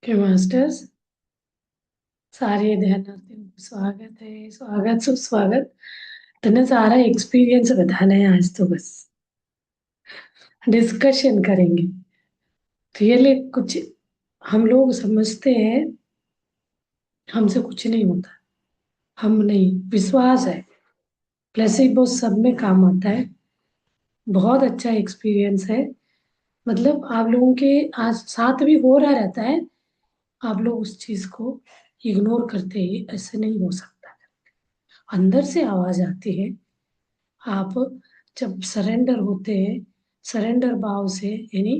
के मास्टर्स सारे ध्यानार्थियों को स्वागत है। स्वागत सुस्वागत। इतने सारा एक्सपीरियंस बताना है आज तो बस डिस्कशन करेंगे। रियली कुछ हम लोग समझते हैं हमसे कुछ नहीं होता। हम नहीं, विश्वास है। प्लेसिबो सब में काम आता है। बहुत अच्छा एक्सपीरियंस है। मतलब आप लोगों के आज साथ भी हो रहा रहता है। आप लोग उस चीज को इग्नोर करते ही ऐसे नहीं हो सकता। अंदर से आवाज आती है। आप जब सरेंडर होते हैं, सरेंडर भाव से यानी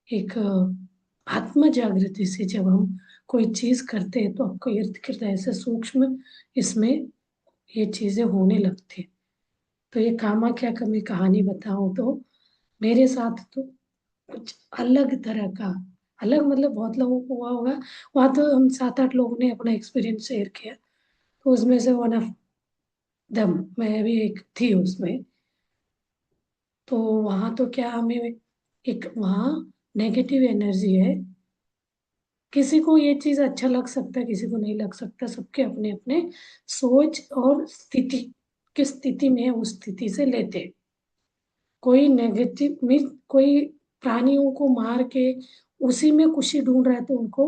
एक आत्म जागृति से जब हम कोई चीज करते हैं तो आपको इर्द गिर्द ऐसे सूक्ष्म इसमें ये चीजें होने लगती हैं। तो ये कामाख्या का मैं कहानी बताऊं तो मेरे साथ तो कुछ अलग तरह का, अलग मतलब बहुत लोगों को हुआ होगा। वहां तो हम 7-8 लोगों ने अपना एक्सपीरियंस शेयर किया, तो उसमें से वन ऑफ दम मैं भी एक थी उसमें। तो वहां तो क्या हमें एक वहाँ नेगेटिव एनर्जी है। किसी को ये चीज अच्छा लग सकता है, किसी को नहीं लग सकता। सबके अपने अपने सोच और स्थिति, किस स्थिति में है उस स्थिति से लेते हैं। कोई नेगेटिव मीन कोई प्राणियों को मार के उसी में खुशी ढूंढ रहा है तो उनको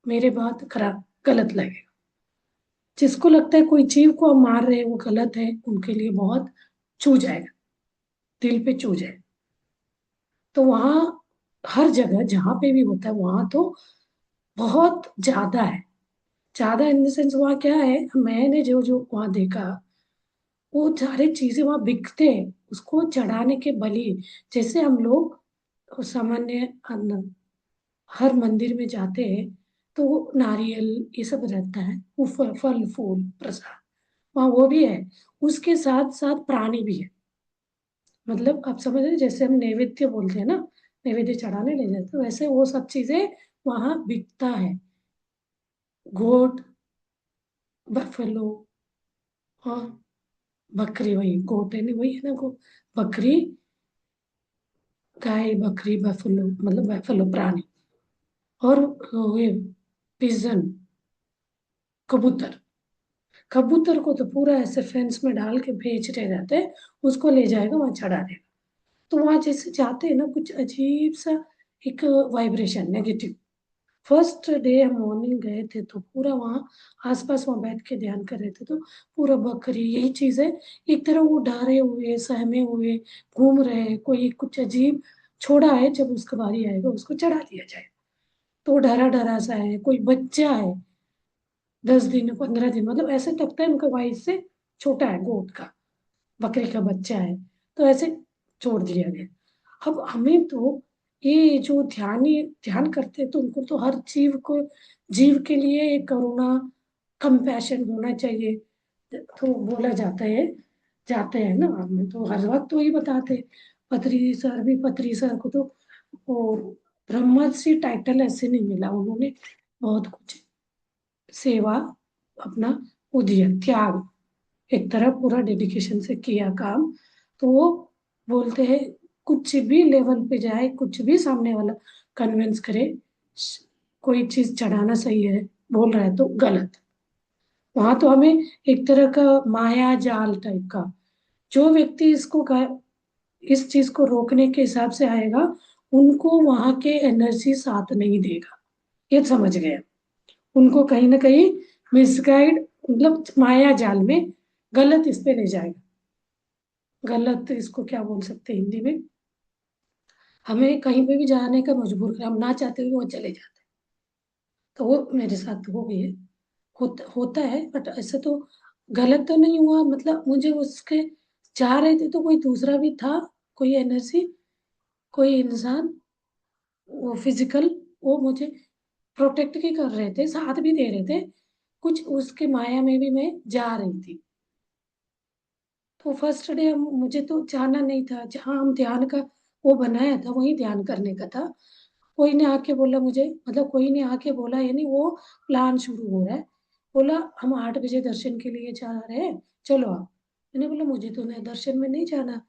मेरे बात खराब गलत लगेगा। जिसको लगता है कोई जीव को हम मार रहे हैं वो गलत है, उनके लिए बहुत छू जाएगा, दिल पे छू जाएगा। तो वहाँ हर जगह जहाँ पे भी होता है वहाँ तो बहुत ज्यादा है। ज्यादा इन द सेंस वहाँ क्या है, मैंने जो जो वहाँ देखा वो सारी चीजें वहाँ बिकते हैं उसको चढ़ाने के बलि। जैसे हम लोग सामान्य हर मंदिर में जाते हैं तो वो नारियल ये सब रहता है, वो फल फल फूल प्रसाद वहाँ वो भी है। उसके साथ साथ प्राणी भी है। मतलब आप समझ रहे हैं? जैसे हम नैवेद्य बोलते हैं ना, नैवेद्य चढ़ाने ले जाते हैं, वैसे वो सब चीजें वहां बिकता है। गोट, बफेलो, हाँ, बकरी, वही गोट है नहीं, वही है ना गो, बकरी, गाय, बकरी, बफेलो मतलब बफेलो प्राणी। और ये पिजन, कबूतर। कबूतर को तो पूरा ऐसे फेंस में डाल के बेच रहे रहते हैं, उसको ले जाएगा वहां चढ़ा देगा। तो वहां जैसे जाते हैं ना कुछ अजीब सा एक वाइब्रेशन नेगेटिव। फर्स्ट डे हम मॉर्निंग गए थे तो पूरा वहाँ आसपास वहाँ बैठ के ध्यान कर रहे थे तो पूरा बकरी यही चीज है। एक तरह वो डरे हुए सहमे हुए घूम रहे हैं। कोई कुछ अजीब छोड़ा है, जब उसका बारी आएगा उसको चढ़ा दिया जाए। तो वो डरा डरा सा है। कोई बच्चा है 10 दिन 15 दिन, मतलब ऐसे लगता है उनका वाइस से छोटा है, गोट का, बकरी का बच्चा है। तो ऐसे छोड़ दिया गया। अब हमें तो ये जो ध्यान करते हैं तो उनको तो हर जीव को, जीव के लिए एक करुणा कंपैशन होना चाहिए। तो बोला जाता है, जाते हैं ना हमें तो हर वक्त तो वही बताते हैं। पत्री सर को तो वो ब्रह्मश्री टाइटल ऐसे नहीं मिला, उन्होंने बहुत कुछ सेवा अपना वो दिया, त्याग एक तरह पूरा डेडिकेशन से किया काम। तो वो बोलते हैं कुछ भी लेवल पे जाए, कुछ भी सामने वाला कन्विंस करे, कोई चीज चढ़ाना सही है बोल रहा है तो गलत। वहां तो हमें एक तरह का माया जाल टाइप का, जो व्यक्ति इस चीज को रोकने के हिसाब से आएगा उनको वहां के एनर्जी साथ नहीं देगा। ये समझ गए? उनको कहीं ना कहीं मिसगाइड, मतलब माया जाल में गलत इस पे ले जाएगा। गलत इसको क्या बोल सकते हैं हिंदी में, हमें कहीं पे भी जाने का मजबूर कर, हम ना चाहते हुए वो चले जाते हैं। तो वो मेरे साथ हो गई है। होता है बट ऐसे तो गलत तो नहीं हुआ। मतलब मुझे उसके चाह रहे थे तो कोई दूसरा भी था, कोई एनर्जी, कोई इंसान, वो फिजिकल, वो मुझे प्रोटेक्ट भी कर रहे थे, साथ भी दे रहे थे। कुछ उसके माया में भी मैं जा रही थी। तो फर्स्ट डे मुझे तो जाना नहीं था, जहाँ हम ध्यान का वो बनाया था वहीं ध्यान करने का था। कोई ने आके बोला मुझे, मतलब कोई ने आके बोला यानी वो प्लान शुरू हो रहा है, बोला हम 8 बजे दर्शन के लिए जा रहे हैं, चलो आप। मैंने बोला मुझे तो नहीं, दर्शन में नहीं जाना।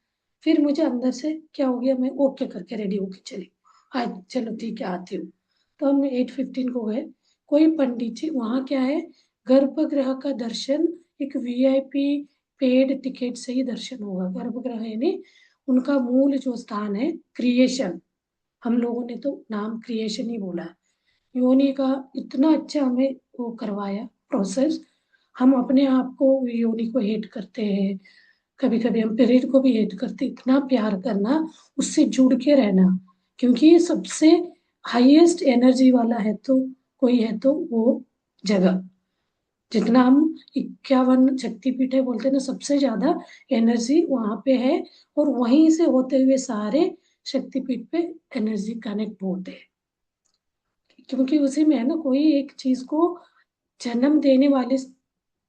फिर मुझे अंदर से क्या हो गया, मैं ओके करके रेडी होके चली, आज चलो ठीक है आती हूँ। तो हम 8:15 को गए। कोई पंडित जी, वहाँ क्या है, गर्भगृह का दर्शन एक वीआईपी पेड टिकट से ही दर्शन होगा। गर्भगृह यानी उनका मूल जो स्थान है, क्रिएशन, हम लोगों ने तो नाम क्रिएशन ही बोला है। योनि का इतना अच्छा हमें वो करवाया प्रोसेस। हम अपने आप को योनि को हेट करते हैं, कभी कभी हम पीरियड को भी हेट करते। इतना प्यार करना, उससे जुड़ के रहना, क्योंकि ये सबसे हाईएस्ट एनर्जी वाला है तो कोई है तो वो जगह। जितना हम 51 शक्तिपीठ है बोलते हैं ना, सबसे ज्यादा एनर्जी वहां पे है। और वहीं से होते हुए सारे शक्तिपीठ पे एनर्जी कनेक्ट होते हैं, क्योंकि उसी में है ना, कोई एक चीज को जन्म देने वाले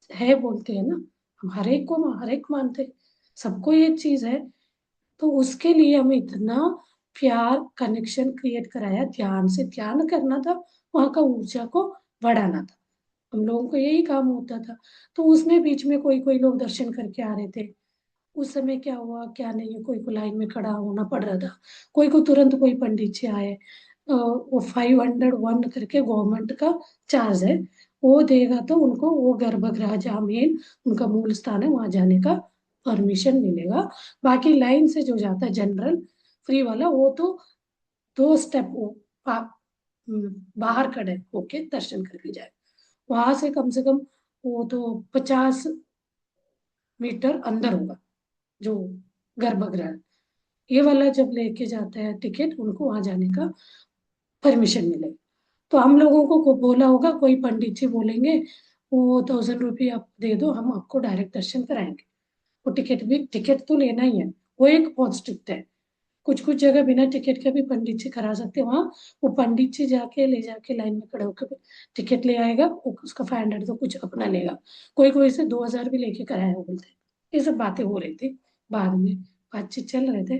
है बोलते हैं ना। हम हर एक को हर एक मानते हैं, सबको ये चीज है। तो उसके लिए हमें इतना प्यार कनेक्शन क्रिएट कराया, ध्यान से ध्यान करना था, वहां का ऊर्जा को बढ़ाना था। हम लोगों को यही काम होता था। तो उसमें बीच में कोई कोई लोग दर्शन करके आ रहे थे। उस समय क्या हुआ क्या नहीं, कोई को लाइन में खड़ा होना पड़ रहा था, कोई को तुरंत कोई पंडित जी आए। वो 501 करके गवर्नमेंट का चार्ज है, वो देगा तो उनको वो गर्भगृह जहाँ मेन उनका मूल स्थान है वहां जाने का परमिशन मिलेगा। बाकी लाइन से जो जाता है जनरल फ्री वाला, वो तो 2 स्टेप वो बाहर खड़े होके दर्शन करके जाए। वहां से कम से कम वो तो 50 मीटर अंदर होगा जो गर्भगृह। ये वाला जब लेके जाता है टिकट, उनको वहां जाने का परमिशन मिलेगा। तो हम लोगों को बोला होगा, कोई पंडित जी बोलेंगे वो 1000 रुपये आप दे दो, हम आपको डायरेक्ट दर्शन कराएंगे। वो टिकट भी, टिकट तो लेना ही है। वो एक बहुत स्ट्रिक्ट है। कुछ कुछ जगह बिना टिकट के भी पंडित जी करा सकते हैं। वहाँ वो पंडित जी जाके ले जाके लाइन में खड़े होकर टिकट ले आएगा, उसका 500 तो कुछ अपना लेगा। कोई कोई से 2000 भी लेके कराया बोलते हैं। ये सब बातें हो रही थी बाद में, बातचीत चल रहे थे।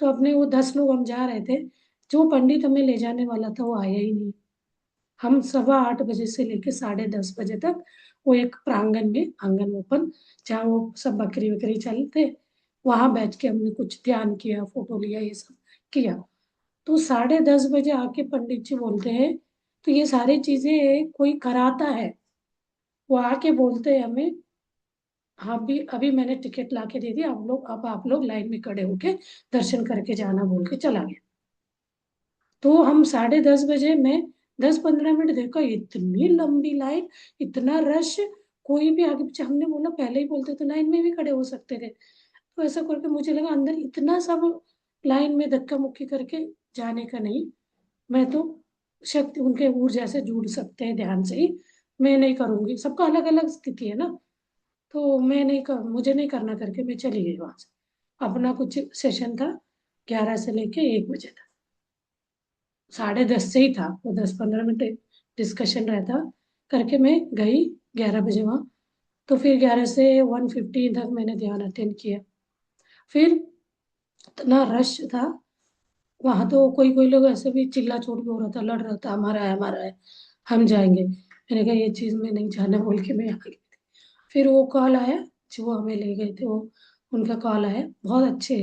तो अपने वो 10 लोग हम जा रहे थे। जो पंडित हमें ले जाने वाला था वो आया ही नहीं। हम 8:15 बजे से लेके 10:30 बजे तक वो एक प्रांगण में, आंगन ओपन, जहाँ वो सब बकरी वकरी चलते, वहां बैठ के हमने कुछ ध्यान किया, फोटो लिया, ये सब किया। तो 10:30 बजे आके पंडित जी बोलते हैं, तो ये सारी चीजें कोई कराता है। वो आके बोलते हैं हमें, हाँ भी अभी मैंने टिकट ला के दे दी, आप लोग अब आप लोग लाइन में खड़े होके दर्शन करके जाना बोल के चला गया। तो हम 10:30 बजे में 10-15 मिनट देखा, इतनी लंबी लाइन, इतना रश, कोई भी आगे पीछे। हमने बोला पहले ही बोलते तो लाइन में भी खड़े हो सकते थे। तो ऐसा करके मुझे लगा अंदर इतना सब लाइन में धक्का मुक्की करके जाने का नहीं। मैं तो शक्ति उनके ऊर्जा से जुड़ सकते हैं ध्यान से ही, मैं नहीं करूंगी। सबका अलग अलग स्थिति है ना। तो मैं नहीं कर, मुझे नहीं करना करके मैं चली गई वहां से। अपना कुछ सेशन था 11 से लेके 1 बजे तक। 10:30 से ही था वो, 10-15 मिनट डिस्कशन रहता करके मैं गई 11 बजे वहाँ। तो फिर 11 से 1:15 तक मैंने ध्यान अटेंड किया। फिर इतना रश था वहां, तो कोई कोई लोग ऐसे भी चिल्ला चोट भी हो रहा था, लड़ रहा था, हमारा है हमारा है, हम जाएंगे। मैंने कहा ये चीज में नहीं जाना बोल के मैं आ गई। फिर वो कॉल आया, जो हमें ले गए थे वो, उनका कॉल आया, बहुत अच्छे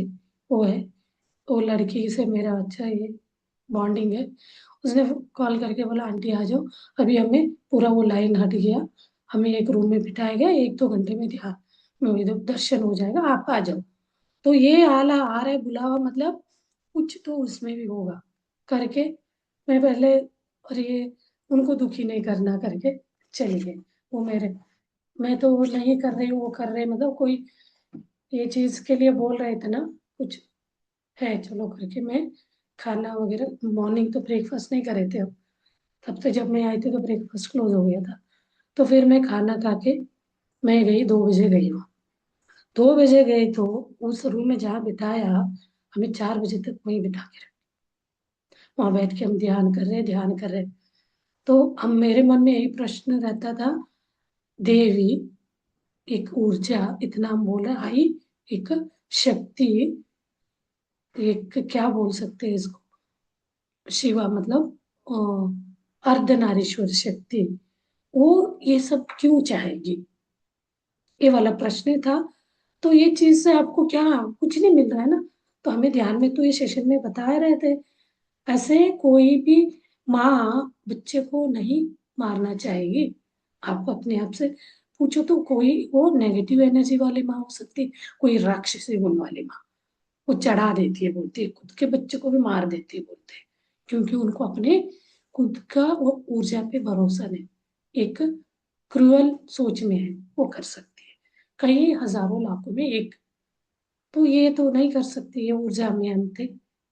वो है, वो लड़की से मेरा अच्छा ये बॉन्डिंग है। उसने कॉल करके बोला आंटी आ जाओ, अभी हमें पूरा वो लाइन हट गया, हमें एक रूम में बिठाया गया, 1-2 घंटे में ध्यान में इधर दर्शन हो जाएगा, आप आ जाओ। तो ये आला आ रहा है बुलावा, मतलब कुछ तो उसमें भी होगा करके मैं पहले, और ये उनको दुखी नहीं करना करके चली गई। वो मेरे, मैं तो वो नहीं कर रही हूँ वो कर रहे, मतलब कोई ये चीज के लिए बोल रहे थे ना कुछ है, चलो करके मैं खाना वगैरह, मॉर्निंग तो ब्रेकफास्ट नहीं करे थे हम, तब तो जब मैं आई थी तो ब्रेकफास्ट क्लोज हो गया था। तो फिर मैं खाना खा के मैं गई, 2 बजे गई वहाँ। 2 बजे गई तो उस रूम में जहाँ बिठाया, हमें 4 बजे तक वहीं बिठा के रखा। वहां बैठ के हम ध्यान कर रहे, ध्यान कर रहे। तो हम, मेरे मन में यही प्रश्न रहता था, देवी, एक ऊर्जा, इतना हम बोल रहे आई, एक शक्ति, एक क्या बोल सकते हैं इसको, शिवा मतलब अर्धनारीश्वर शक्ति, वो ये सब क्यों चाहेगी, ये वाला प्रश्न था। तो ये चीज से आपको क्या, कुछ नहीं मिल रहा है ना। तो हमें ध्यान में तो ये सेशन में बता रहे थे, ऐसे कोई भी माँ बच्चे को नहीं मारना चाहेगी। आप अपने आप से पूछो तो, कोई वो नेगेटिव एनर्जी वाली माँ हो सकती है, कोई राक्षसी गुण वाली माँ, वो चढ़ा देती है, बोलती है खुद के बच्चे को भी मार देती है, बोलते हैं क्योंकि उनको अपने खुद का वो ऊर्जा पे भरोसा नहीं, एक क्रूअल सोच में है, वो कर सकती है। कई हजारों लाखों में एक, तो ये तो नहीं कर सकती, ये ऊर्जा में हम थे,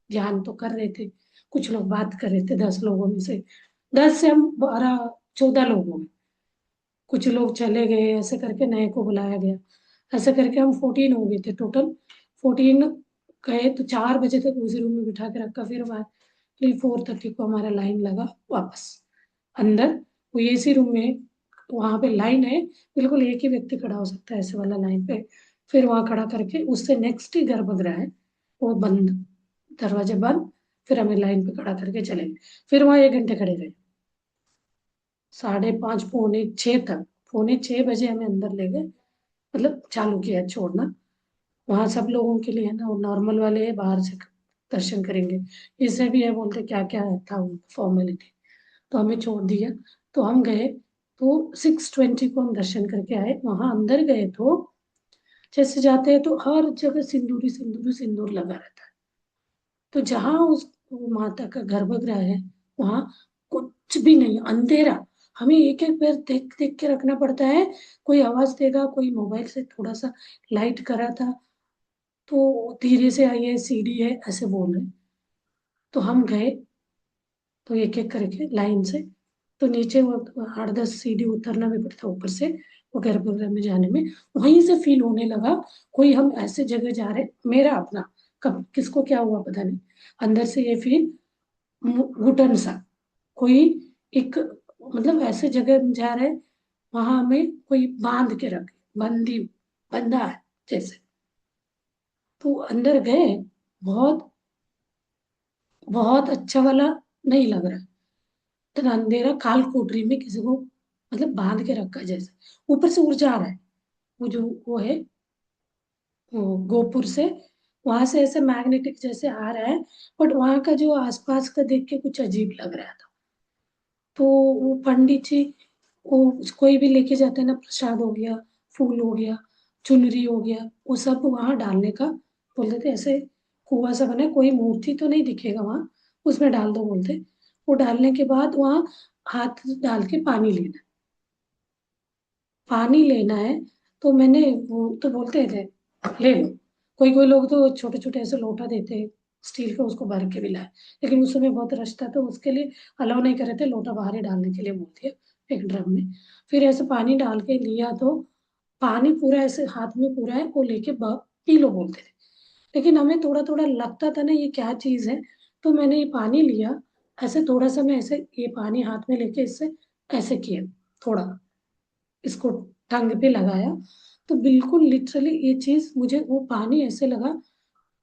ध्यान तो कर रहे थे, कुछ लोग बात कर रहे थे, 10 लोगों में से 10 से हम 12 14 लोग हो गए, कुछ लोग चले गए, ऐसे करके नए को बुलाया गया, ऐसे करके हम 14 हो गए थे टोटल। 14 गए तो 4 बजे तक उसी रूम में बिठा के रखा, फिर हमारे 4:30 को हमारा लाइन लगा वापस अंदर, वो एसी रूम में, वहां पे लाइन है, बिल्कुल एक ही व्यक्ति खड़ा हो सकता है ऐसे वाला लाइन पे, फिर वहां खड़ा करके उससे नेक्स्ट ही गर्भगृह है, वो बंद, दरवाजे बंद, फिर हमें लाइन पे खड़ा करके चले गए, फिर वहां 1 घंटे खड़े रहे, 5:30 पौने 6 तक, पौने 6 बजे हमें अंदर ले गए, मतलब चालू किया छोड़ना, वहां सब लोगों के लिए है ना, वो नॉर्मल वाले है, बाहर से दर्शन करेंगे, इससे भी है बोलते क्या क्या था फॉर्मेलिटी, तो हमें छोड़ दिया, तो हम गए, तो 6:20 को हम दर्शन करके आए, वहां अंदर गए तो जैसे जाते हैं तो हर जगह सिंदूरी सिंदूरी सिंदूर लगा रहता है, तो जहां उस वो माता का गर्भगृह है, वहां कुछ भी नहीं, अंधेरा, हमें एक एक पैर देख देख के रखना पड़ता है, कोई आवाज देगा, कोई मोबाइल से थोड़ा सा लाइट करा था तो धीरे से आई है, सीढ़ी है, ऐसे बोल रहे, तो हम गए, तो एक एक करके लाइन से, तो नीचे वो 8-10 सीढ़ी उतरना भी पड़ता ऊपर से, वो गर्भगृह में जाने में, वहीं से फील होने लगा कोई हम ऐसे जगह जा रहे, मेरा अपना, कब किसको क्या हुआ पता नहीं, अंदर से ये फील, घुटन सा, कोई एक, मतलब ऐसे जगह जा रहे, वहां हमें कोई बांध के रखे, बंदी, बंधा है जैसे, तो अंदर गए, बहुत बहुत अच्छा वाला नहीं लग रहा, इतना अंधेरा, काल कोठरी में किसी को मतलब बांध के रखा जैसे, ऊपर से ऊर्जा आ रहा है, वो जो वो है, वो गोपुर से, वहां से ऐसे मैग्नेटिक जैसे आ रहा है, बट वहां का जो आसपास का देख के कुछ अजीब लग रहा था, तो वो पंडित जी, वो कोई भी लेके जाते हैं ना, प्रसाद हो गया, फूल हो गया, चुनरी हो गया, वो सब वहां डालने का बोलते थे, ऐसे कुआं सा बना है, कोई मूर्ति तो नहीं दिखेगा वहां, उसमें डाल दो बोलते, वो डालने के बाद वहां हाथ डाल के पानी लेना, पानी लेना है, तो मैंने, वो तो बोलते थे ले लो, कोई कोई लोग तो छोटे छोटे ऐसे लोटा देते, स्टील का, उसको भर के भी लाए, लेकिन उस समय बहुत रश था तो उसके लिए अलाउ नहीं कर रहे थे, लोटा बाहर ही डालने के लिए बोल दिया, एक ड्रम में, फिर ऐसे पानी डाल के लिया, तो पानी पूरा ऐसे हाथ में पूरा है, वो लेके पी लो बोलते थे, लेकिन हमें थोड़ा थोड़ा लगता था ना ये क्या चीज है, तो मैंने ये पानी लिया, ऐसे थोड़ा सा मैं ऐसे ये पानी हाथ में लेके इससे ऐसे किया, थोड़ा इसको टंग पे लगाया, तो बिल्कुल लिटरली ये चीज, मुझे वो पानी ऐसे लगा,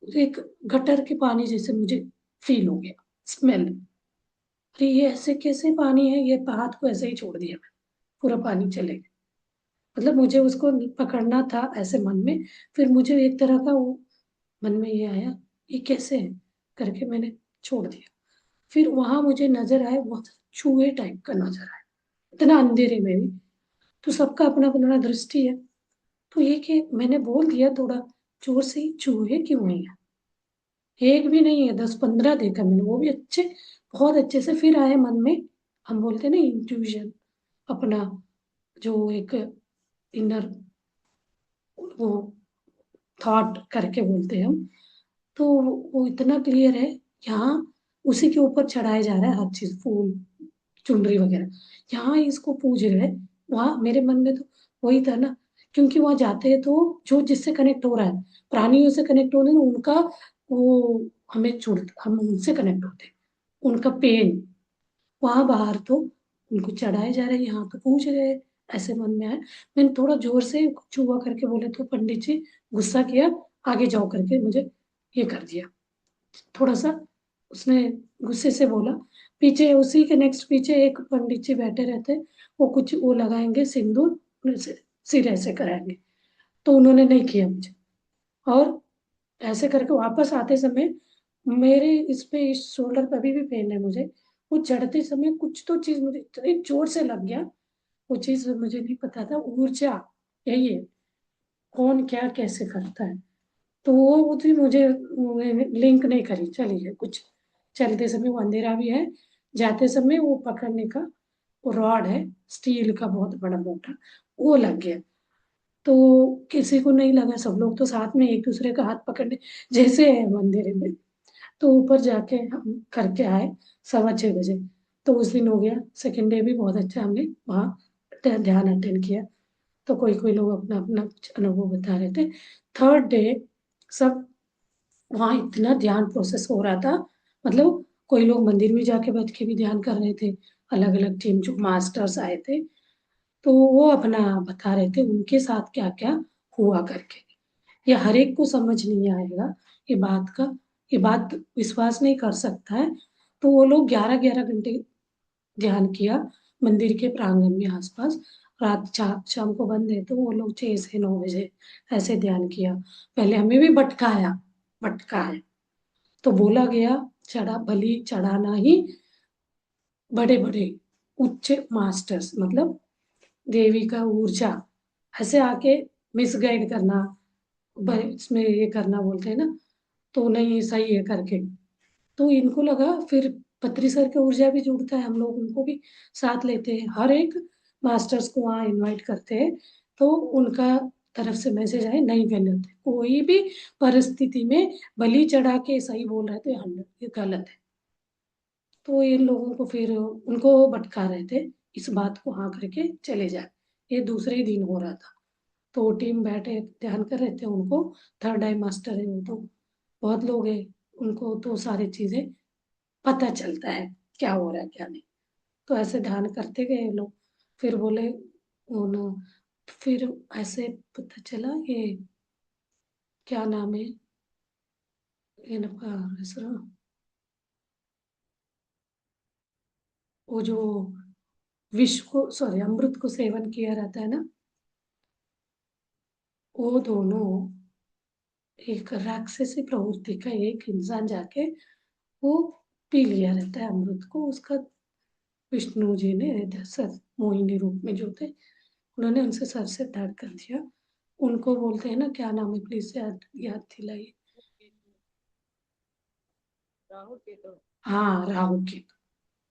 एक गटर के पानी जैसे मुझे फील हो गया, स्मेल, अरे ये ऐसे कैसे पानी है, ये हाथ को ऐसे ही छोड़ दिया मैं, पूरा पानी चले गया, मतलब मुझे उसको पकड़ना था ऐसे मन में, फिर मुझे एक तरह का वो मन में ये आया, ये कैसे है करके मैंने छोड़ दिया, फिर वहां मुझे नजर आया बहुत चूहे टाइप का नजर आया, इतना अंधेरे में भी, तो सबका अपना अपना दृष्टि है, तो ये कि मैंने बोल दिया थोड़ा जोर से ही, चूहे क्यों नहीं है, एक भी नहीं है, 10-15 देखा मैंने, वो भी अच्छे, बहुत अच्छे से, फिर आए मन में, हम बोलते हैं ना इंट्यूजन, अपना जो एक इनर वो थॉट करके बोलते हैं हम, तो वो इतना क्लियर है, यहाँ उसी के ऊपर चढ़ाया जा रहा है हर चीज, फूल चुनरी वगैरह, यहाँ इसको पूज रहे हैं, वहां मेरे मन में तो वही था ना, क्योंकि वहां जाते हैं तो जो जिससे कनेक्ट हो रहा है, प्राणियों से कनेक्ट होने, उनका वो हमें जुड़, हम उनसे कनेक्ट होते हैं, उनका पेन, वहां बाहर तो उनको चढ़ाए जा रहे हैं, यहाँ तो पूछ रहे हैं, ऐसे मन में आया, मैंने थोड़ा जोर से कुछ हुआ करके बोले तो पंडित जी गुस्सा किया, आगे जाओ करके मुझे ये कर दिया, थोड़ा सा उसने गुस्से से बोला, पीछे उसी के नेक्स्ट पीछे एक पंडित जी बैठे रहते, वो कुछ वो लगाएंगे सिंदूर, सिर ऐसे कराएंगे, तो उन्होंने नहीं किया मुझे, और ऐसे करके वापस आते समय मेरे इस पे, इस शोल्डर पे अभी भी पेन है मुझे, वो चढ़ते समय कुछ तो चीज मुझे इतनी जोर से लग गया, वो चीज मुझे नहीं पता था, ऊर्जा यही है, कौन क्या कैसे करता है। तो वो भी मुझे लिंक नहीं करी, चलिए कुछ चलते समय वो अंधेरा भी है, जाते समय वो पकड़ने का वो रॉड है स्टील का बहुत बड़ा मोटा, वो लग गया। तो किसी को नहीं लगा, सब लोग तो साथ में एक दूसरे का हाथ पकड़ने जैसे है मंदिर में। तो ऊपर जाके हम करके आए 6:15 बजे। तो उस दिन हो गया, सेकेंड डे भी बहुत अच्छा हमने वहाँ ध्यान अटेंड किया। तो कोई कोई लोग अपना अपना कुछ अनुभव बता रहे थे। थर्ड डे सब वहाँ इतना ध्यान प्रोसेस हो रहा था, मतलब कोई लोग मंदिर में जाके बैठ के भी ध्यान कर रहे थे, अलग अलग टीम जो मास्टर्स आए थे, तो वो अपना बता रहे थे उनके साथ क्या क्या हुआ करके। ये हर एक को समझ नहीं आएगा ये बात का, ये बात विश्वास नहीं कर सकता है। तो वो लोग 11-11 घंटे ध्यान किया मंदिर के प्रांगण में आसपास। रात शाम को बंद है तो वो लोग 6 से 9 बजे ऐसे ध्यान किया। पहले हमें भी भटकाया तो बोला गया चढ़ा बलि चढ़ाना ही बड़े बड़े उच्च मास्टर्स, मतलब देवी का ऊर्जा ऐसे आके मिसगाइड करना, इसमें ये करना बोलते हैं ना, तो नहीं सही है करके। तो इनको लगा फिर पत्री सर का ऊर्जा भी जुड़ता है, हम लोग उनको भी साथ लेते हैं, हर एक मास्टर्स को वहाँ इनवाइट करते हैं। तो उनका तरफ से मैसेज आए नहीं गलत है, कोई भी परिस्थिति में बलि चढ़ा के सही बोल रहे थे 100 ये गलत है। तो इन लोगों को फिर उनको भटका रहे थे इस बात को हाँ करके चले जाए। ये दूसरे ही दिन हो रहा था, तो टीम बैठे ध्यान कर रहे थे उनको, थर्ड आई मास्टर है वो तो बहुत लोग हैं, उनको तो सारी चीजें पता चलता है क्या हो रहा है क्या नहीं। तो ऐसे ध्यान करते गए लोग, फिर बोले उन फिर ऐसे पता चला ये क्या नाम है इनका ಹೆಸರು, वो जो विष को सॉरी अमृत को सेवन किया रहता है ना, वो दोनों एक राक्षसी प्रवृत्ति का एक इंसान जाके वो पी लिया रहता है अमृत को, उसका विष्णु जी ने सर मोहिनी रूप में जो थे उन्होंने उनसे सर से धड़ कर दिया। उनको बोलते हैं ना क्या नाम है, प्लीज याद याद दिलाइए। राहु केतु। हाँ राहु केतु।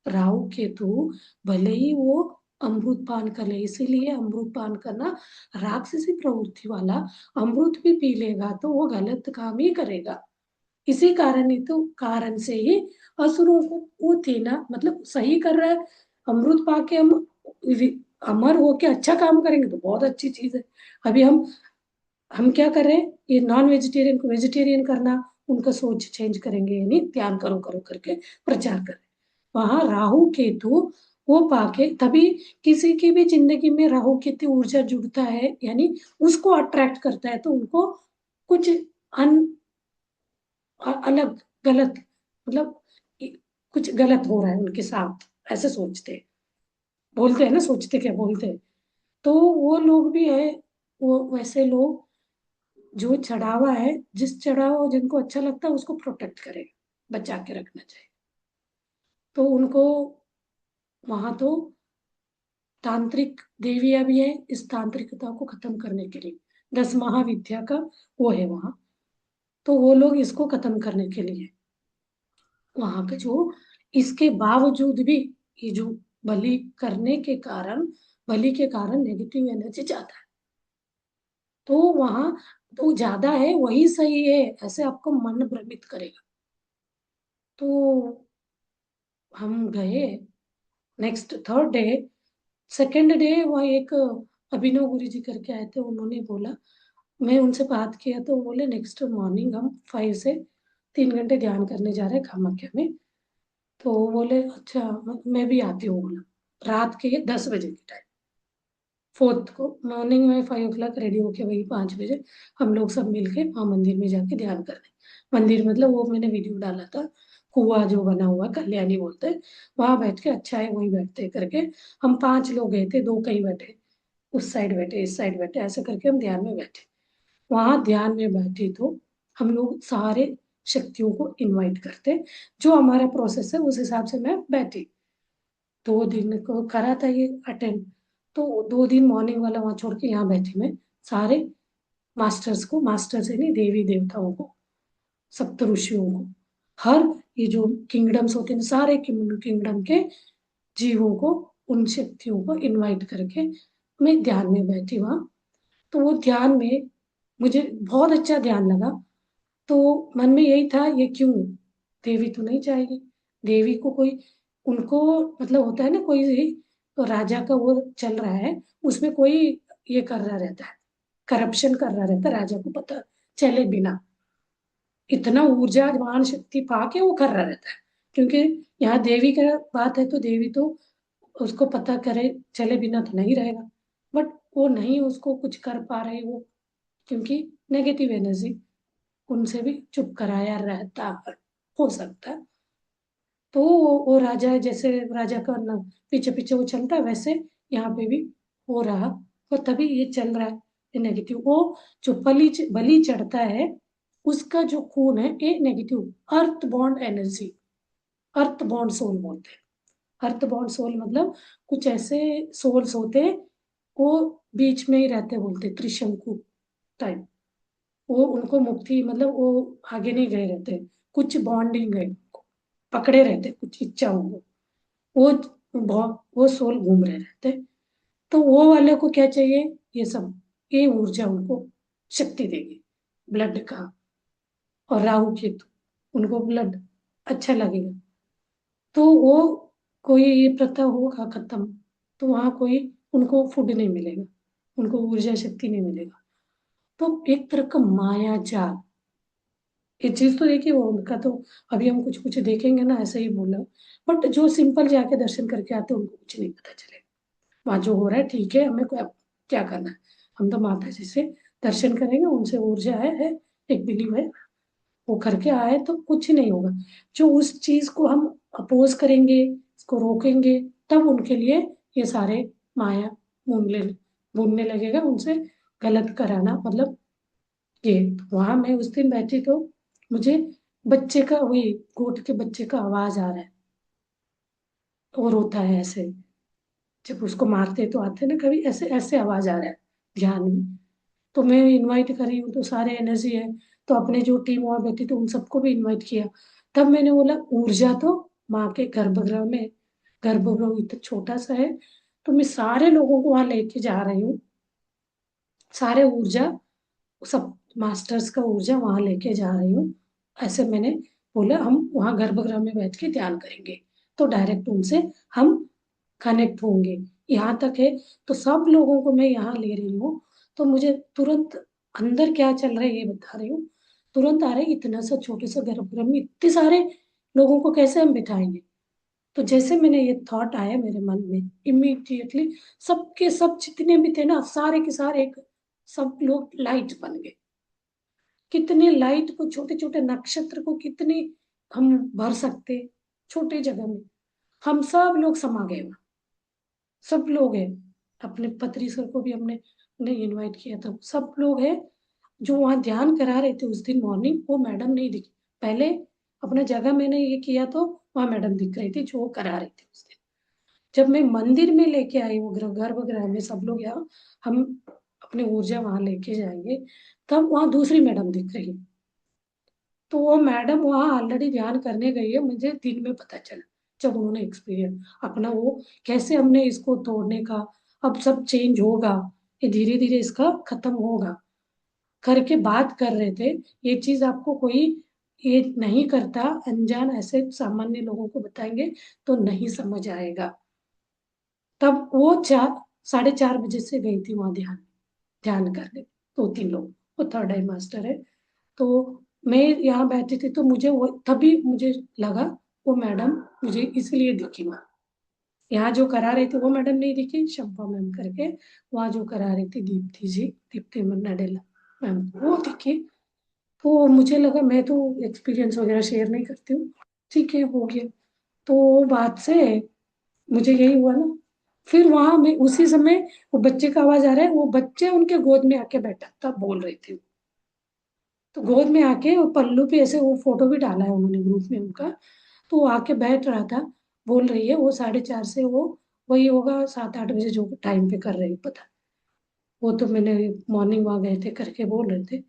राहु केतु भले ही वो अमृत पान कर ले, इसीलिए अमृत पान करना राक्षसी प्रवृत्ति वाला अमृत भी पी लेगा तो वो गलत काम ही करेगा। इसी कारण ही तो कारण से ही असुरों को वो थे ना, मतलब सही कर रहा है, अमृत पाके हम अमर होके अच्छा काम करेंगे तो बहुत अच्छी चीज है। अभी हम क्या कर रहे हैं, ये नॉन वेजिटेरियन को वेजिटेरियन करना, उनका सोच चेंज करेंगे, यानी ध्यान करो करो करके प्रचार करें। वहां राहु केतु वो पाके तभी किसी की भी जिंदगी में राहु केतु ऊर्जा जुड़ता है, यानी उसको अट्रैक्ट करता है, तो उनको कुछ अन अलग गलत, मतलब कुछ गलत हो रहा है उनके साथ, ऐसे सोचते हैं, बोलते हैं ना, सोचते क्या बोलते हैं। तो वो लोग भी है, वो वैसे लोग जो चढ़ावा है, जिस चढ़ावा जिनको अच्छा लगता है उसको प्रोटेक्ट करेगा, बचा के रखना चाहिए। तो उनको वहां तो तांत्रिक देवियां भी है इस तांत्रिकता को खत्म करने के लिए, 10 महाविद्या का वो है वहां। तो वो लोग इसको खत्म करने के लिए वहां के जो, इसके बावजूद भी ये जो बलि करने के कारण, बलि के कारण नेगेटिव एनर्जी जाता है, तो वहां तो ज्यादा है वही सही है ऐसे आपको मन भ्रमित करेगा। तो हम गए next third day, second day वहाँ एक अभिनव गुरु जी करके आए थे, उन्होंने बोला, मैं उनसे बात किया तो वो बोले नेक्स्ट मॉर्निंग हम 5 से 3 घंटे ध्यान करने जा रहे हैं कामाख्या में। तो वो बोले अच्छा मैं भी आती हूँ, बोला रात के 10 बजे के टाइम, फोर्थ को मॉर्निंग में 5 o'clock रेडी होके वही 5 बजे हम लोग सब मिलके वहाँ मंदिर में जाके ध्यान करने। मंदिर मतलब वो मैंने वीडियो डाला था, कुआ जो बना हुआ कल्याणी बोलते हैं, वहां बैठ के अच्छा है वहीं बैठते करके। हम 5 लोग गए थे, दो कहीं बैठे, उस साइड बैठे इस साइड बैठे, ऐसे करके हम ध्यान में बैठे। वहां ध्यान में बैठे तो हम लोग सारे शक्तियों को इनवाइट करते, जो हमारा प्रोसेस है उस हिसाब से मैं बैठी। 2 दिन को करा था ये अटेंड। तो 2 दिन मॉर्निंग वाला वहां छोड़ के यहाँ बैठी मैं, सारे मास्टर्स को, मास्टर से नहीं, देवी देवताओं को, सप्त ऋषियों को, हर ये जो किंगडम्स होते हैं सारे किंगडम के जीवों को, उन शक्तियों को इनवाइट करके मैं ध्यान में बैठी वहां। तो वो ध्यान में मुझे बहुत अच्छा ध्यान लगा। तो मन में यही था, ये क्यों, देवी तो नहीं चाहेगी, देवी को कोई, उनको मतलब होता है ना कोई, तो राजा का वो चल रहा है, उसमें कोई ये कर रहा रहता है, करप्शन कर रहा रहता है, राजा को पता चले बिना, इतना ऊर्जावान शक्ति पाके वो कर रहा रहता है। क्योंकि यहाँ देवी का बात है, तो देवी तो उसको पता करे चले बिना तो नहीं रहेगा। बट वो नहीं, उसको कुछ कर पा रहे वो, क्योंकि नेगेटिव एनर्जी उनसे भी चुप कराया रहता है, हो सकता है। तो वो राजा है, जैसे राजा का ना पीछे पीछे वो चलता है, वैसे यहाँ पे भी हो रहा। और तभी ये चल रहा है नेगेटिव। वो जो बलि बलि चढ़ता है, उसका जो खून है ये नेगेटिव, अर्थ बॉन्ड एनर्जी, अर्थ बॉन्ड सोल बोलते हैं। अर्थ बॉन्ड सोल मतलब कुछ ऐसे सोल्स होते हैं, वो बीच में ही रहते, बोलते त्रिशंकु टाइप। वो उनको मुक्ति मतलब वो आगे नहीं गए रहते, कुछ बॉन्डिंग है, पकड़े रहते कुछ इच्छाओं को, वो वो सोल घूम रहे रहते। तो वो वाले को क्या चाहिए, ये सब, ये ऊर्जा उनको शक्ति देगी, ब्लड का। और राहु केतु, उनको ब्लड अच्छा लगेगा। तो वो कोई ये प्रथा होगा खत्म, तो वहां कोई उनको फूड नहीं मिलेगा, उनको ऊर्जा शक्ति नहीं मिलेगा। तो एक तरह का माया जाल, ये चीज तो देखिए वो उनका तो, अभी हम कुछ कुछ देखेंगे ना, ऐसे ही बोला। बट जो सिंपल जाके दर्शन करके आते हैं उनको कुछ नहीं पता चलेगा वहां जो हो रहा है। ठीक है, हमें क्या करना है, हम तो माता जी से दर्शन करेंगे, उनसे ऊर्जा है एक बिलीव है, वो करके आए तो कुछ नहीं होगा। जो उस चीज को हम अपोज करेंगे, इसको रोकेंगे, तब उनके लिए ये सारे माया बुनने बुनने लगेगा, उनसे गलत कराना मतलब ये। वहां मैं उस दिन बैठी तो मुझे बच्चे का, वही गोट के बच्चे का आवाज आ रहा है, और रोता है ऐसे, जब उसको मारते तो आते ना कभी, ऐसे ऐसे आवाज आ रहा है ध्यान में। तो मैं इनवाइट करी हूँ तो सारे एनर्जी है, तो अपने जो टीम वहां बैठी तो उन सबको भी इनवाइट किया। तब मैंने बोला ऊर्जा तो माँ के गर्भगृह में, गर्भगृह इतना छोटा सा है, तो मैं सारे लोगों को वहां लेके जा रही हूँ, सारे ऊर्जा, सब मास्टर्स का ऊर्जा वहां लेके जा रही हूँ। ऐसे मैंने बोला हम वहां गर्भगृह में बैठ के ध्यान करेंगे, तो डायरेक्ट उनसे हम कनेक्ट होंगे। यहाँ तक है, तो सब लोगों को मैं यहाँ ले रही हूँ, तो मुझे तुरंत अंदर क्या चल रहा है ये बता रही हूँ। तुरंत आ रहे, इतना सा छोटे से गर्भगृह में इतने सारे लोगों को कैसे हम बिठाएंगे। तो जैसे मैंने ये थॉट आया मेरे मन में, इमीडिएटली सबके सब जितने भी थे ना, सारे के सारे एक, सब लोग लाइट बन गए। कितने लाइट को, छोटे छोटे नक्षत्र को कितने हम भर सकते, छोटे जगह में हम सब लोग समा गए वहाँ। सब लोग हैं, अपने पत्री सर को भी हमने ने इनवाइट किया था, सब लोग हैं। जो वहाँ ध्यान करा रहे थे उस दिन मॉर्निंग, वो मैडम नहीं दिखी। पहले अपना जगह मैंने ये किया तो वहाँ मैडम दिख रही थी जो वो करा रही थी उस दिन। जब मैं मंदिर में लेके आई वो गर्भगृह में, सब लोग यहाँ, हम अपनी ऊर्जा वहां लेके जाएंगे, तब वहां दूसरी मैडम दिख रही। तो वो मैडम वहां ऑलरेडी ध्यान करने गई है, मुझे दिन में पता चला, जब उन्होंने एक्सपीरियंस अपना वो, कैसे हमने इसको तोड़ने का, अब सब चेंज होगा, ये धीरे धीरे इसका खत्म होगा करके बात कर रहे थे। ये चीज आपको कोई ये नहीं करता, अनजान ऐसे सामान्य लोगों को बताएंगे तो नहीं समझ आएगा। तब वो 4, 4:30 बजे से गई थी वहां ध्यान, ध्यान करने, 2 3 लोग, वो थर्ड आई मास्टर है। तो मैं यहाँ बैठी थी, तो मुझे वो तभी मुझे लगा वो मैडम मुझे इसलिए दिखी वहाँ। यहाँ जो करा रही थी वो मैडम नहीं दिखी, शंपा मैम करके, वहाँ जो करा रही थी दीप्ति जी, दीप्ति नडेला मैम, वो दिखी। तो मुझे लगा, मैं तो एक्सपीरियंस वगैरह शेयर नहीं करती हूँ, ठीक है हो गया। तो वो बात से मुझे यही हुआ ना। फिर वहां में उसी समय वो बच्चे का आवाज आ रहा है, वो बच्चे उनके गोद में आके बैठा था, बोल रही थी। तो गोद में आके वो पल्लू पे ऐसे, वो फोटो भी डाला है उन्होंने ग्रुप में उनका, तो वो आके बैठ रहा था। बोल रही है वो 4:30 से वो वही होगा 7-8 बजे जो टाइम पे कर रही है पता। वो तो मैंने मॉर्निंग वॉक गए थे करके बोल रहे थे।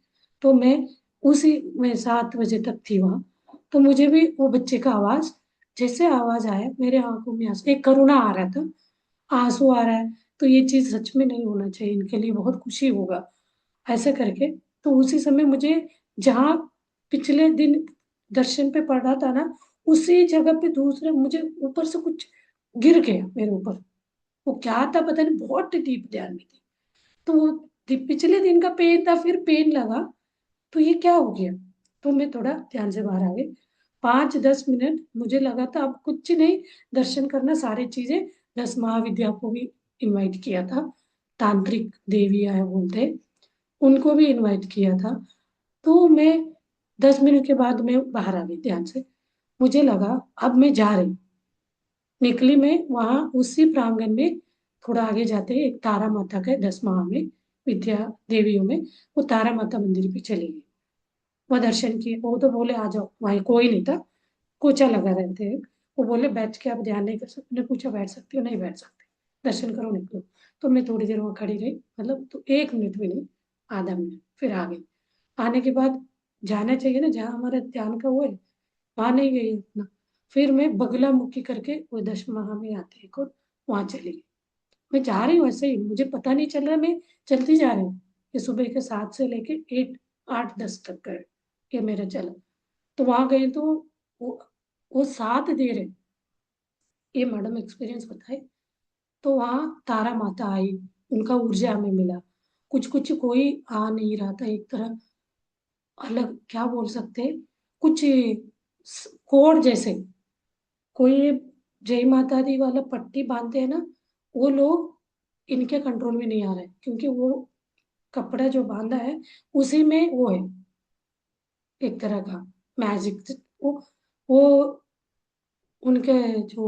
तो मैं उसी में 7 बजे तक थी वहां। तो मुझे भी वो बच्चे का आवाज, जैसे आवाज आया मेरे आंखों में आंसू, एक करुणा आ रहा था, आंसू आ रहा है। तो ये चीज सच में नहीं होना चाहिए, इनके लिए बहुत खुशी होगा ऐसे करके। तो उसी समय मुझे जहाँ पिछले दिन दर्शन पे पढ़ा था ना, उसी जगह पे दूसरे मुझे ऊपर से कुछ गिर गया मेरे ऊपर। वो क्या था पता नहीं, बहुत डीप ध्यान में थी। तो वो पिछले दिन का पेन था, फिर पेन लगा। तो ये क्या हो गया? तो मैं थोड़ा ध्यान से बाहर आ गई। 5-10 मिनट मुझे लगा था अब कुछ नहीं, दर्शन करना सारी चीजें। 10 महाविद्या को भी इनवाइट किया था, तांत्रिक देवी आए बोलते, उनको भी इनवाइट किया था। तो मैं 10 मिनट के बाद मैं बाहर आ गई ध्यान से। मुझे लगा अब मैं जा रही, निकली मैं वहां उसी प्रांगण में। थोड़ा आगे जाते ही एक तारा माता का 10 महा में विद्या देवियों में, वो तारा माता मंदिर पे चली गई। वह दर्शन किए, वो तो बोले आ जाओ, वहीं कोई नहीं था, कोचा लगा रहते हैं। वो बोले बैठ के आप ध्यान नहीं कर सकते। मैंने पूछा बैठ सकती हो? नहीं बैठ सकते, दर्शन करो निकलो। तो मैं थोड़ी देर वहां खड़ी रही, मतलब तो 1 मिनट भी नहीं, आधा मिनट, फिर आ गई। आने के बाद जाना चाहिए ना जहाँ हमारा ध्यान का वो है, वहां नहीं गई उतना। फिर मैं बगला मुखी करके वो 10 महा में आते हैं और वहां चली गई। मैं जा रही हूँ ऐसे ही, मुझे पता नहीं चल रहा, मैं चलती जा रही हूँ। ये सुबह के 7 से लेके 8-10 तक गए, ये मेरा चला। तो वहां गए तो वो वो साथ दे रहे, ये मैडम एक्सपीरियंस बताए। तो वहां तारा माता आई, उनका ऊर्जा हमें मिला। कुछ कुछ कोई आ नहीं रहा था, एक तरह अलग क्या बोल सकते हैं, कुछ कोड जैसे, कोई जय माता दी वाला पट्टी बांधते हैं ना, वो लोग इनके कंट्रोल में नहीं आ रहे, क्योंकि वो कपड़ा जो बांधा है उसी में वो है एक तरह का मैजिक। वो उनके जो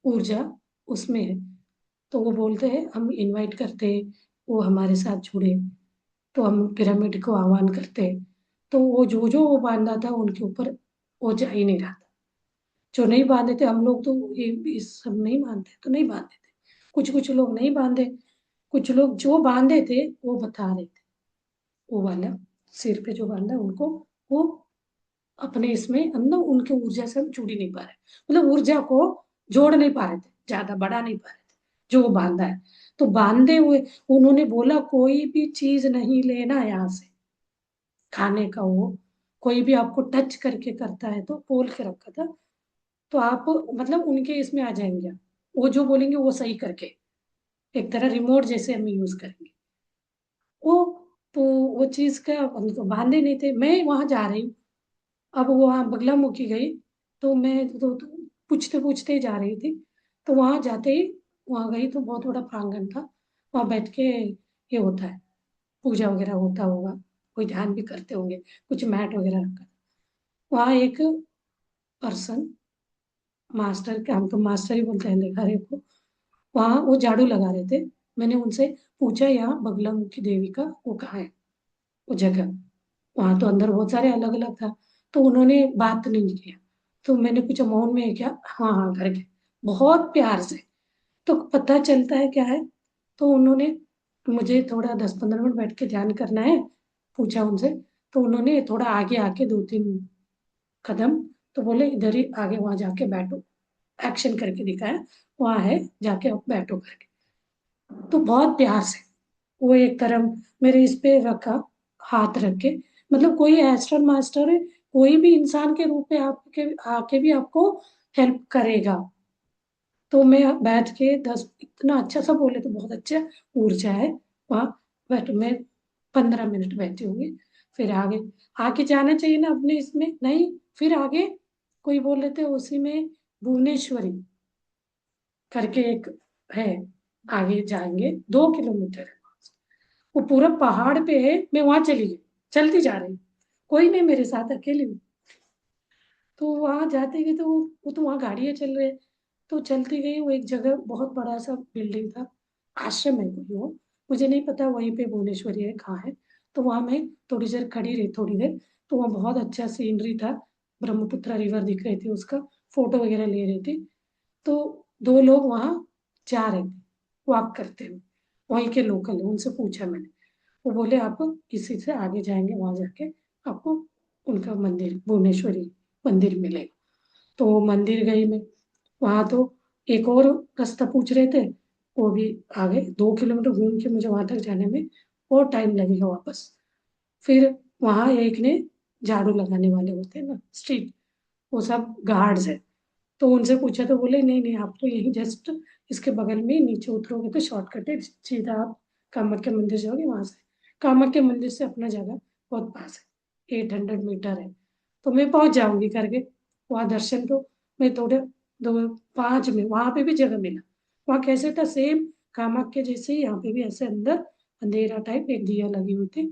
ऊर्जा उसमें है। तो वो बोलते हैं हम इनवाइट करते हैं, वो हमारे साथ जुड़े। तो हम पिरामिड को आह्वान करते हैं। तो वो जो जो वो बांधा था उनके ऊपर वो जा ही नहीं रहा था। जो नहीं बांधे थे, हम लोग तो ये सब नहीं मानते तो नहीं बांधे थे। कुछ कुछ लोग नहीं बांधे, कुछ लोग जो बांधे थे वो बता रहे थे, वो वाला सिर पे जो बांधा उनको, वो अपने इसमें अंदर उनके ऊर्जा से हम जुड़ ही नहीं पा रहे, मतलब ऊर्जा को जोड़ नहीं पा रहे थे, ज्यादा बढ़ा नहीं पा रहे थे जो वो बांधा है। तो बांधे हुए उन्होंने बोला कोई भी चीज नहीं लेना यहाँ से, खाने का वो कोई भी आपको टच करके करता है तो बोल के रखा था। तो आप मतलब उनके इसमें आ जाएंगे आप। वो जो बोलेंगे वो सही करके, एक तरह रिमोट जैसे हम यूज करेंगे वो। तो वो चीज का हम तो बांधे नहीं थे। मैं वहां जा रही हूँ, अब वो वहां बगला मुखी गई। तो मैं तो पूछते पूछते ही जा रही थी। तो वहां जाते ही वहां गई तो बहुत बड़ा प्रांगण था, वहां बैठ के ये होता है, पूजा वगैरह होता होगा, कोई ध्यान भी करते होंगे, कुछ मैट वगैरह रखा। वहां एक पर्सन, मास्टर, क्या हम तो मास्टर ही बोलते हैं हर एक को, वहां वो झाड़ू लगा रहे थे। मैंने उनसे पूछा यहाँ बगला मुखी देवी का वो कहाँ है, वो जगह। वहां तो अंदर बहुत सारे अलग अलग था, तो उन्होंने बात नहीं किया। तो मैंने पूछा मौन में है क्या? हाँ हाँ करके, बहुत प्यार से। तो पता चलता है क्या है। तो उन्होंने मुझे थोड़ा 10-15 मिनट बैठ के ध्यान करना है, पूछा उनसे। तो उन्होंने थोड़ा आगे आके 2-3 कदम, तो बोले इधर ही आगे वहां जाके बैठो, एक्शन करके दिखाया, वहां है जाके आप बैठो करके। तो बहुत प्यार से वो एक तरफ मेरे इस पे रखा, हाथ रख के, मतलब कोई एस्टर मास्टर है, कोई भी इंसान के रूप में आपके आके भी आपको हेल्प करेगा। तो मैं बैठ के 10, इतना अच्छा सा बोले तो बहुत अच्छा ऊर्जा है वहाँ। बैठ मैं 15 मिनट बैठी होंगी, फिर आगे आगे जाना चाहिए ना अपने इसमें, नहीं फिर आगे कोई बोल रहे थे उसी में भुवनेश्वरी करके एक है, आगे जाएंगे 2 किलोमीटर है। वो पूरा पहाड़ पे है, मैं वहां चली गई, चलती जा रही हूँ, कोई नहीं मेरे साथ, अकेली हूँ। तो वहां जाते गए तो वो तो वहां गाड़ियां चल रही है। तो चलती गई, वो एक जगह बहुत बड़ा सा बिल्डिंग था, आश्रम है कोई वो, मुझे नहीं पता वहीं पे भुवनेश्वरी है कहाँ है। तो वहां मैं थोड़ी देर खड़ी रही, थोड़ी देर। तो वहाँ बहुत अच्छा सीनरी था, ब्रह्मपुत्र रिवर दिख रही थी, उसका फोटो वगैरह ले रही थी। तो 2 लोग वहां जा रहे थे वॉक करते हुए, वहीं के लोकल है, उनसे पूछा मैंने। वो बोले आप किसी से आगे जाएंगे, वहां जाके आपको उनका मंदिर, भुवनेश्वरी मंदिर मिलेगा। तो मंदिर गई मैं, वहां तो एक और रास्ता पूछ रहे थे, वो भी आ गए। 2 किलोमीटर घूम के मुझे वहां तक जाने में और टाइम लगेगा वापस। फिर वहां एक ने, झाड़ू लगाने वाले होते हैं ना स्ट्रीट, वो सब गार्ड्स है, तो उनसे पूछा तो बोले नहीं नहीं, आप तो यही जस्ट इसके बगल में ही नीचे उतरोगे तो शॉर्टकट है, सीधा आप कामाख्या मंदिर जाओगे वहां से। कामाख्या मंदिर से अपना जगह बहुत पास है, 800 मीटर है, तो मैं पहुंच जाऊंगी करके। वहां दर्शन तो मैं थोड़े 2-5 में, वहां पे भी जगह मिला। वहां कैसे था, सेम कामाख्या जैसे ही यहाँ पे भी ऐसे अंदर अंधेरा टाइप, एक दिया लगी हुई थी।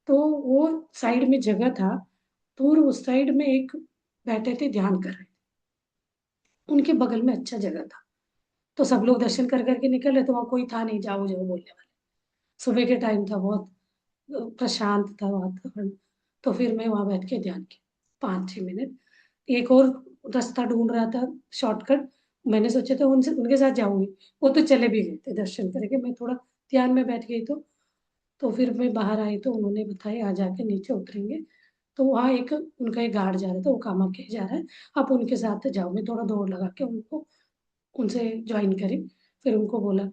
तो वो साइड में जगह था, तो उस साइड में एक बैठे थे ध्यान कर रहे थे, उनके बगल में अच्छा जगह था। तो सब लोग दर्शन कर करके निकले, तो वहां कोई था नहीं जाओ जाओ बोलने वाले। सुबह के टाइम था, बहुत प्रशांत था वातावरण। तो फिर मैं वहां बैठ के ध्यान किया 5-6 मिनट। एक और रास्ता ढूंढ रहा था, शॉर्टकट, मैंने सोचा था उनसे उनके साथ जाऊंगी। वो तो चले भी गए थे दर्शन करके, मैं थोड़ा ध्यान में बैठ गई। तो फिर मैं बाहर आई तो उन्होंने बताया आ जाके नीचे उतरेंगे। तो वहाँ एक उनका एक गार्ड जा रहा था, वो कामाख्या जा रहा है, आप उनके साथ जाओ। मैं थोड़ा दौड़ लगा के उनको, उनसे ज्वाइन करी। फिर उनको बोला,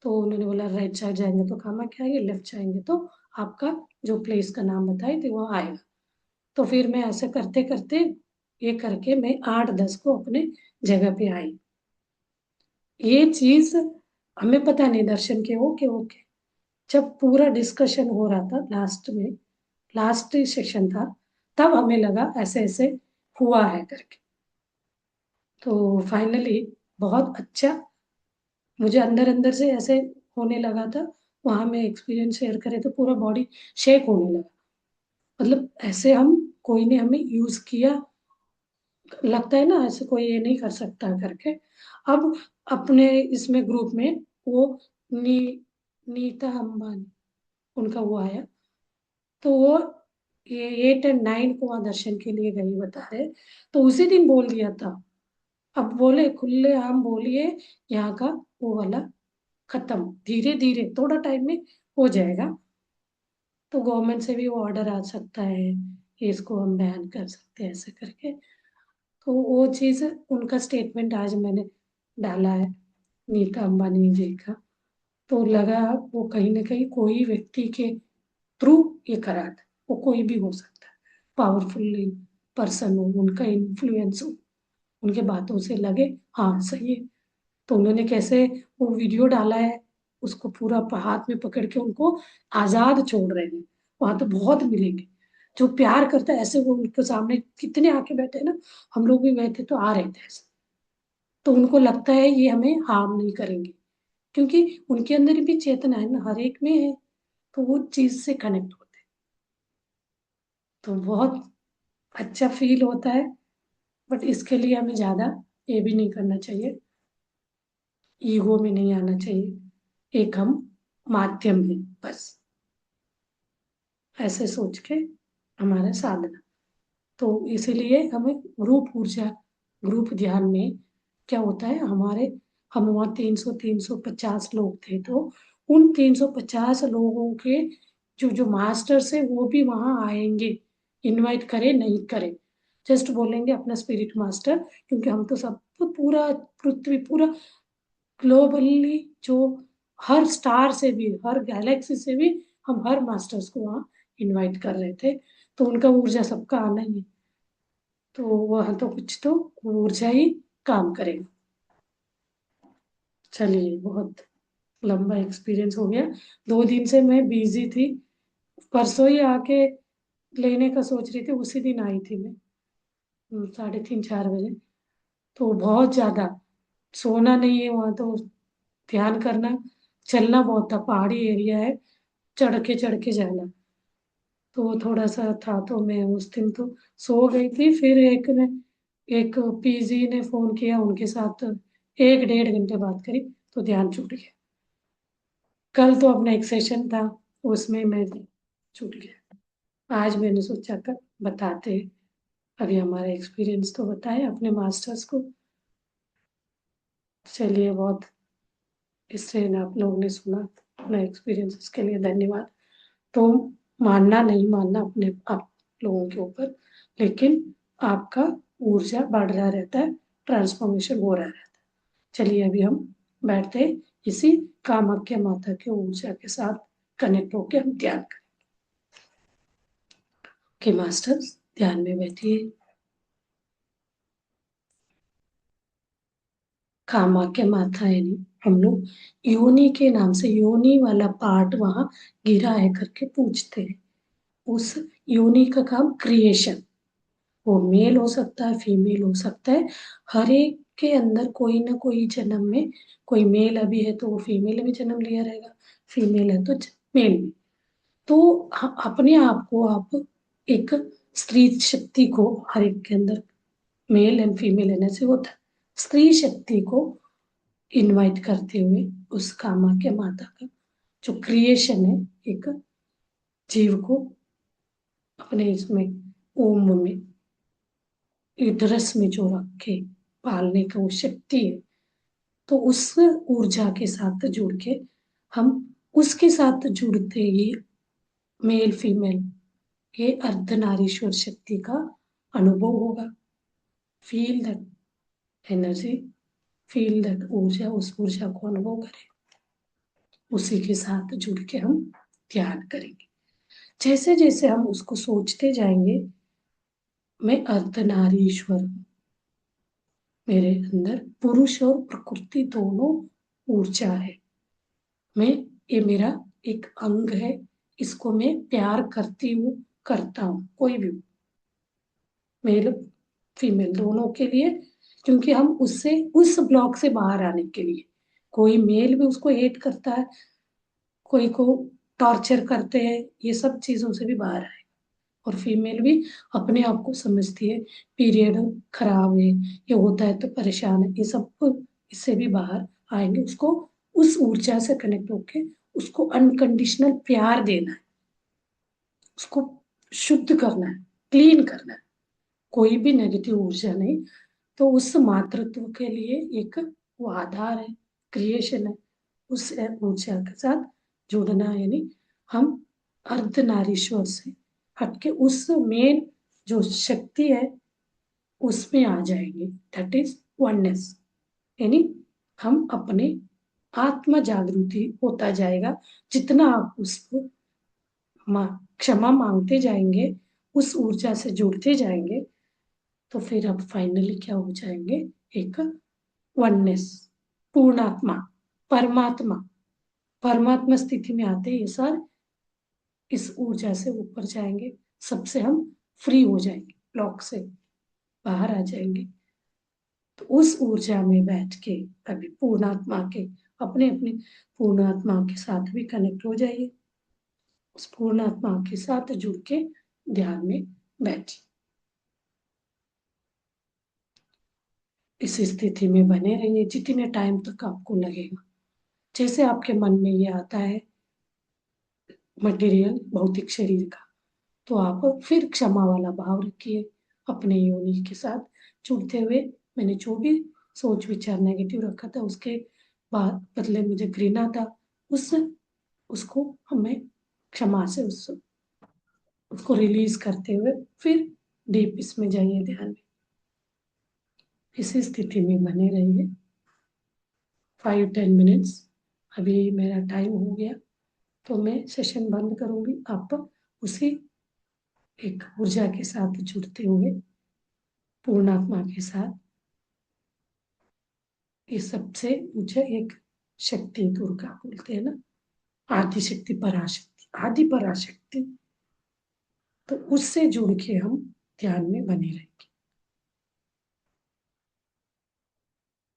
तो उन्होंने बोला राइट साइड जाएंगे तो कामाख्या आएंगे, लेफ्ट जाएंगे तो आपका जो प्लेस का नाम बताए थे वो आएगा। तो फिर मैं ऐसे करते करते, ये करके मैं 8-10 को अपने जगह पे आई। ये चीज हमें पता नहीं दर्शन के हो के ओके। जब पूरा डिस्कशन हो रहा था लास्ट में, लास्ट सेशन था, तब हमें लगा ऐसे ऐसे हुआ है करके। तो फाइनली बहुत अच्छा, मुझे अंदर अंदर से ऐसे होने लगा था। वहां में एक्सपीरियंस शेयर करे तो पूरा बॉडी शेक होने लगा। मतलब ऐसे हम, कोई ने हमें यूज किया, लगता है ना ऐसे कोई ये नहीं कर सकता करके। अब अपने इसमें ग्रुप में वो नी नीता अंबानी, उनका वो आया। तो वो ये 8 और 9 को वहां दर्शन के लिए गई बता रहे, तो उसी दिन बोल दिया था। अब बोले खुले आम बोलिए, यहाँ का वो वाला खत्म, धीरे धीरे थोड़ा टाइम में हो जाएगा। तो गवर्नमेंट से भी वो ऑर्डर आ सकता है कि इसको हम बैन कर सकते हैं ऐसे करके। तो वो चीज, उनका स्टेटमेंट आज मैंने डाला है, नीता अंबानी जी का। तो लगा वो कहीं ना कहीं कोई व्यक्ति के थ्रू ये करा था, वो कोई भी हो सकता है, पावरफुल पर्सन हो, उनका इन्फ्लुएंस हो, उनके बातों से लगे हाँ सही है। तो उन्होंने कैसे वो वीडियो डाला है, उसको पूरा हाथ में पकड़ के उनको आजाद छोड़ रहे हैं। वहां तो बहुत मिलेंगे जो प्यार करता है ऐसे, वो उनके सामने कितने आके बैठे हैं ना, हम लोग भी बैठे तो आ रहे थे ऐसे। तो उनको लगता है ये हमें हार्म नहीं करेंगे, क्योंकि उनके अंदर भी चेतना है ना, हर एक में है। तो वो चीज से कनेक्ट होते हैं, तो बहुत अच्छा फील होता है। बट इसके लिए हमें ज्यादा ये भी नहीं करना चाहिए, ईगो में नहीं आना चाहिए। एक हम माध्यम है बस, ऐसे सोच के हमारा साधना। तो इसीलिए हमें ग्रुप ऊर्जा, ग्रुप ध्यान में क्या होता है हमारे, हम वहाँ 350 लोग थे, तो उन 350 लोगों के जो जो मास्टर्स है वो भी वहाँ आएंगे, इनवाइट करें नहीं करें, जस्ट बोलेंगे अपना स्पिरिट मास्टर। क्योंकि हम तो सब पूरा पृथ्वी पूरा ग्लोबली, जो हर स्टार से भी, हर गैलेक्सी से भी, हम हर मास्टर्स को वहाँ इनवाइट कर रहे थे। तो उनका ऊर्जा सबका आना ही है, तो वह तो कुछ तो ऊर्जा ही काम करेगा। चलिए, बहुत लंबा एक्सपीरियंस हो गया। 2 दिन से मैं बिजी थी, परसों ही आके लेने का सोच रही थी, उसी दिन आई थी मैं 3:30-4 बजे। तो बहुत ज्यादा सोना नहीं है वहां तो, ध्यान करना, चलना बहुत था, पहाड़ी एरिया है, चढ़ के जाना। तो थोड़ा सा था, तो मैं उस दिन तो सो गई थी। फिर एक पीजी ने फोन किया, उनके साथ 1-1.5 घंटे बात करी, तो ध्यान छूट गया। कल तो अपना एक सेशन था, उसमें मैं छूट गया। आज मैंने सोचा कर बताते, अभी हमारा एक्सपीरियंस तो बताए अपने मास्टर्स को। चलिए, बहुत इससे आप लोगों ने सुना अपना एक्सपीरियंस, के लिए धन्यवाद। तो मानना नहीं मानना अपने आप लोगों के ऊपर, लेकिन आपका ऊर्जा बढ़ रहा रहता है, ट्रांसफॉर्मेशन हो रहा रहता है। चलिए अभी हम बैठते हैं, इसी कामाख्या माता के ऊर्जा के साथ कनेक्ट होकर हम ध्यान करें। ओके मास्टर्स, ध्यान में बैठिए। कामाख्या माता यानी हम लोग योनि के नाम से, योनि वाला पार्ट वहां गिरा है करके पूछते हैं। उस योनि का काम क्रिएशन, वो मेल हो सकता है, फीमेल हो सकता है। हर एक के अंदर कोई ना कोई जन्म में, कोई मेल अभी है तो वो फीमेल में जन्म लिया रहेगा, फीमेल है तो मेल में। तो अपने आप को आप एक स्त्री शक्ति को, हर एक के अंदर मेल एंड फीमेल एनर्जी होता है, स्त्री शक्ति को इनवाइट करते हुए उस कामाख्या माता का जो क्रिएशन है, एक जीव को अपने इसमें ओम में, उदरस में जो रखे पालने का वो शक्ति है, तो उस ऊर्जा के साथ जुड़ के हम उसके साथ जुड़ते ही मेल फीमेल ये अर्धनारीश्वर शक्ति का अनुभव होगा। Feel that energy, feel that ऊर्जा, उस ऊर्जा को अनुभव करें, उसी के साथ जुड़ के हम ध्यान करेंगे। जैसे जैसे हम उसको सोचते जाएंगे, मैं अर्धनारीश्वर हूँ, मेरे अंदर पुरुष और प्रकृति दोनों ऊर्जा है, मैं, ये मेरा एक अंग है, इसको मैं प्यार करती हूँ, करता हूँ, कोई भी मेल फीमेल दोनों के लिए। क्योंकि हम उससे, उस ब्लॉक से बाहर आने के लिए, कोई मेल भी उसको हेट करता है, कोई को टॉर्चर करते हैं, ये सब चीजों से भी बाहर आए। और फीमेल भी अपने आप को समझती है, पीरियड खराब है, ये होता है तो परेशान है, ये सब इससे भी बाहर आएंगे। उसको उस ऊर्जा से कनेक्ट होके उसको अनकंडीशनल प्यार देना है, उसको शुद्ध करना है, क्लीन करना है, कोई भी नेगेटिव ऊर्जा नहीं। तो उस मातृत्व के लिए एक वो आधार है, क्रिएशन है, उस ऊर्जा के साथ जुड़ना, यानी हम अर्धनारीश्वर से हटके उस मेन जो शक्ति है उसमें आ जाएंगे, दैट इज वननेस। यानी हम अपने आत्म जागृति होता जाएगा, जितना आप उसको क्षमा मांगते जाएंगे, उस ऊर्जा से जुड़ते जाएंगे, तो फिर अब फाइनली क्या हो जाएंगे, एक वननेस, पूर्णात्मा, परमात्मा, परमात्मा स्थिति में आते ये सर, इस ऊर्जा से ऊपर जाएंगे, सबसे हम फ्री हो जाएंगे, ब्लॉक से बाहर आ जाएंगे। तो उस ऊर्जा में बैठ के अभी पूर्णात्मा के, अपने अपने पूर्णात्मा के साथ भी कनेक्ट हो जाइए, उस पूर्णात्मा के साथ जुड़ के ध्यान में बैठिए। इस स्थिति में बने रहिए जितने टाइम तक आपको लगेगा। जैसे आपके मन में ये आता है मटेरियल भौतिक शरीर का, तो आप फिर क्षमा वाला भाव रखिए अपने योनि के साथ जुड़ते हुए। मैंने जो भी सोच विचार नेगेटिव रखा था, उसके बाद बदले मुझे घृणा था, उस उसको हमें क्षमा से उसको रिलीज करते हुए फिर डीप इसमें जाइए, ध्यान में इसी स्थिति में बने रहिए 5-10 मिनट्स। अभी मेरा टाइम हो गया तो मैं सेशन बंद करूंगी। आप उसी एक ऊर्जा के साथ जुड़ते हुए पूर्णात्मा के साथ, ये सबसे मुझे एक शक्ति दुर्गा बोलते हैं ना, आदि शक्ति पराशक्ति, आदि पराशक्ति, तो उससे जुड़ के हम ध्यान में बने रहेंगे।